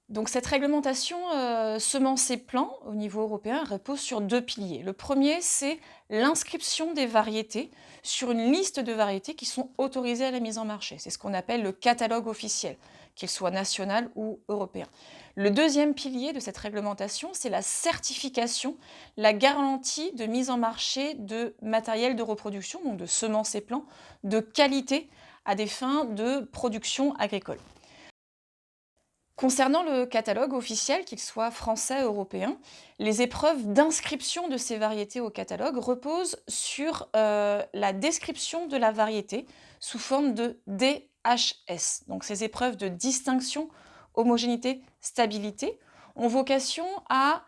Donc cette réglementation, semences et plants au niveau européen repose sur 2 piliers. Le premier, c'est l'inscription des variétés sur une liste de variétés qui sont autorisées à la mise en marché. C'est ce qu'on appelle le catalogue officiel, qu'il soit national ou européen. Le deuxième pilier de cette réglementation, c'est la certification, la garantie de mise en marché de matériel de reproduction, donc de semences et plants de qualité à des fins de production agricole. Concernant le catalogue officiel, qu'il soit français ou européen, les épreuves d'inscription de ces variétés au catalogue reposent sur la description de la variété sous forme de DHS. Donc ces épreuves de distinction, homogénéité, stabilité ont vocation à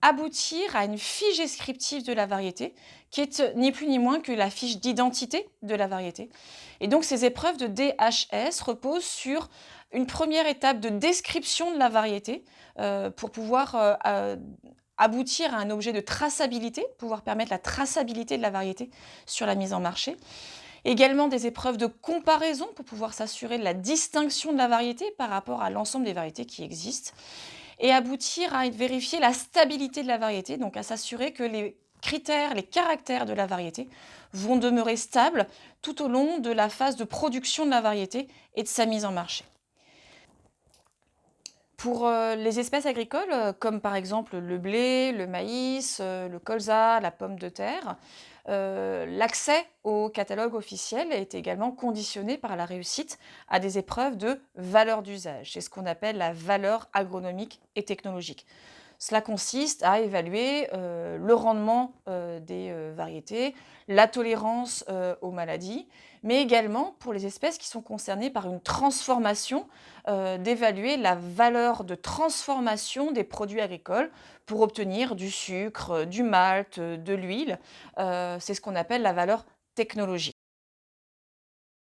aboutir à une fiche descriptive de la variété, qui est ni plus ni moins que la fiche d'identité de la variété. Et donc ces épreuves de DHS reposent sur une première étape de description de la variété, pour pouvoir, aboutir à un objet de traçabilité, pouvoir permettre la traçabilité de la variété sur la mise en marché. Également des épreuves de comparaison pour pouvoir s'assurer de la distinction de la variété par rapport à l'ensemble des variétés qui existent et aboutir à vérifier la stabilité de la variété, donc à s'assurer que les critères, les caractères de la variété vont demeurer stables tout au long de la phase de production de la variété et de sa mise en marché. Pour, les espèces agricoles, comme par exemple le blé, le maïs, le colza, la pomme de terre, l'accès au catalogue officiel est également conditionné par la réussite à des épreuves de valeur d'usage. C'est ce qu'on appelle la valeur agronomique et technologique. Cela consiste à évaluer, le rendement, des, variétés, la tolérance, aux maladies, mais également pour les espèces qui sont concernées par une transformation, d'évaluer la valeur de transformation des produits agricoles pour obtenir du sucre, du malt, de l'huile. C'est ce qu'on appelle la valeur technologique.